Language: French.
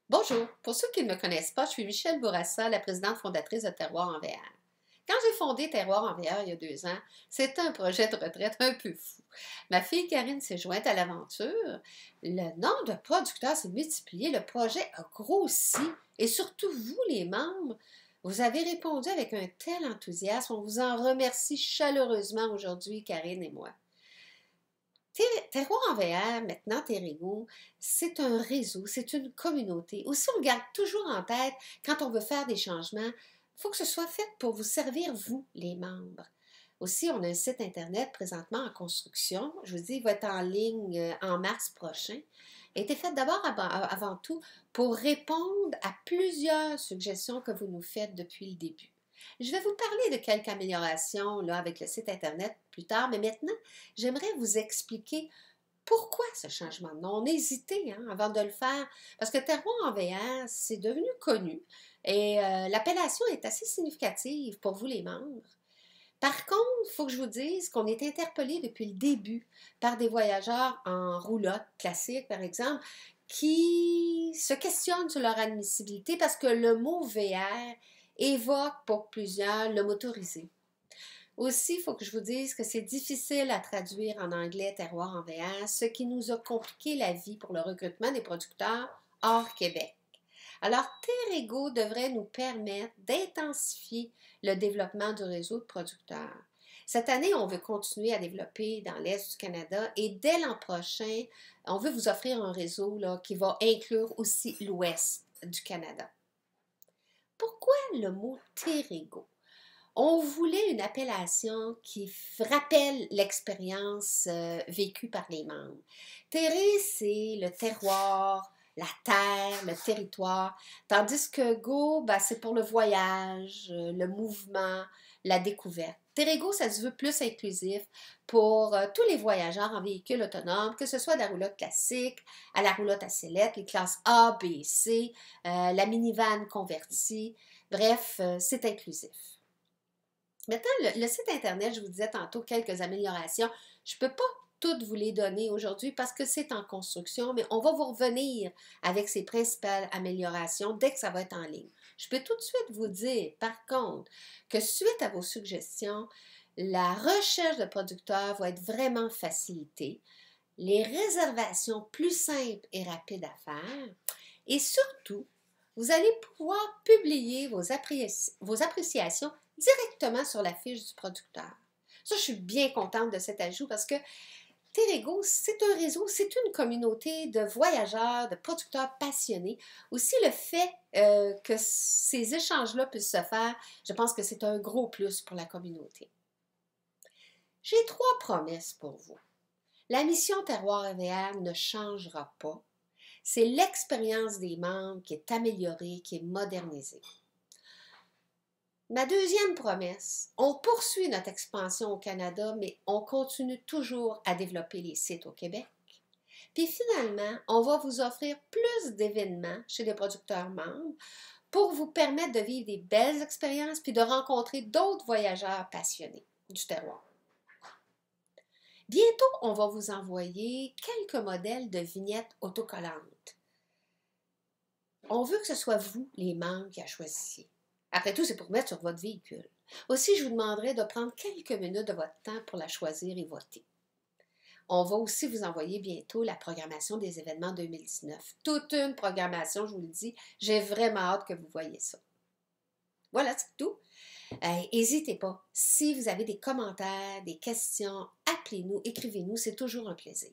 Bonjour, pour ceux qui ne me connaissent pas, je suis Michèle Bourassa, la présidente fondatrice de Terroir en VR. Quand j'ai fondé Terroir en VR il y a 2 ans, c'était un projet de retraite un peu fou. Ma fille Karine s'est jointe à l'aventure, le nombre de producteurs s'est multiplié, le projet a grossi et surtout vous, les membres, vous avez répondu avec un tel enthousiasme. On vous en remercie chaleureusement aujourd'hui, Karine et moi. Terroir en VR, maintenant Terrigo, c'est un réseau, c'est une communauté. Aussi, on garde toujours en tête, quand on veut faire des changements, il faut que ce soit fait pour vous servir, vous, les membres. Aussi, on a un site Internet présentement en construction. Je vous dis, il va être en ligne en mars prochain. Il a été fait d'abord avant tout pour répondre à plusieurs suggestions que vous nous faites depuis le début. Je vais vous parler de quelques améliorations là, avec le site Internet plus tard, mais maintenant, j'aimerais vous expliquer pourquoi ce changement de nom. On a hésité avant de le faire, parce que Terroir en VR, c'est devenu connu et l'appellation est assez significative pour vous les membres. Par contre, il faut que je vous dise qu'on est interpellé depuis le début par des voyageurs en roulotte classique, par exemple, qui se questionnent sur leur admissibilité parce que le mot VR évoque pour plusieurs le motorisé. Aussi, il faut que je vous dise que c'est difficile à traduire en anglais terroir en VR, ce qui nous a compliqué la vie pour le recrutement des producteurs hors Québec. Alors, Terrego devrait nous permettre d'intensifier le développement du réseau de producteurs. Cette année, on veut continuer à développer dans l'Est du Canada et dès l'an prochain, on veut vous offrir un réseau là, qui va inclure aussi l'Ouest du Canada. Pourquoi le mot Terrego? On voulait une appellation qui rappelle l'expérience vécue par les membres. Terré, c'est le terroir, la terre, le territoire, tandis que go, ben, c'est pour le voyage, le mouvement, la découverte. Terrego, ça se veut plus inclusif pour tous les voyageurs en véhicule autonome, que ce soit de la roulotte classique à la roulotte à sellette, les classes A, B et C, la minivan convertie. Bref, c'est inclusif. Maintenant, le site Internet, je vous disais tantôt quelques améliorations. Je ne peux pas toutes vous les donner aujourd'hui parce que c'est en construction, mais on va vous revenir avec ces principales améliorations dès que ça va être en ligne. Je peux tout de suite vous dire, par contre, que suite à vos suggestions, la recherche de producteurs va être vraiment facilitée, les réservations plus simples et rapides à faire, et surtout, vous allez pouvoir publier vos appréciations directement sur la fiche du producteur. Ça, je suis bien contente de cet ajout parce que Terrego, c'est un réseau, c'est une communauté de voyageurs, de producteurs passionnés. Aussi, le fait que ces échanges-là puissent se faire, je pense que c'est un gros plus pour la communauté. J'ai 3 promesses pour vous. La mission Terroir EVR ne changera pas. C'est l'expérience des membres qui est améliorée, qui est modernisée. Ma deuxième promesse, on poursuit notre expansion au Canada, mais on continue toujours à développer les sites au Québec. Puis finalement, on va vous offrir plus d'événements chez les producteurs membres pour vous permettre de vivre des belles expériences puis de rencontrer d'autres voyageurs passionnés du terroir. Bientôt, on va vous envoyer quelques modèles de vignettes autocollantes. On veut que ce soit vous, les membres, qui a choisi. Après tout, c'est pour mettre sur votre véhicule. Aussi, je vous demanderai de prendre quelques minutes de votre temps pour la choisir et voter. On va aussi vous envoyer bientôt la programmation des événements 2019. Toute une programmation, je vous le dis. J'ai vraiment hâte que vous voyez ça. Voilà, c'est tout. N'hésitez pas. Si vous avez des commentaires, des questions, appelez-nous, écrivez-nous. C'est toujours un plaisir.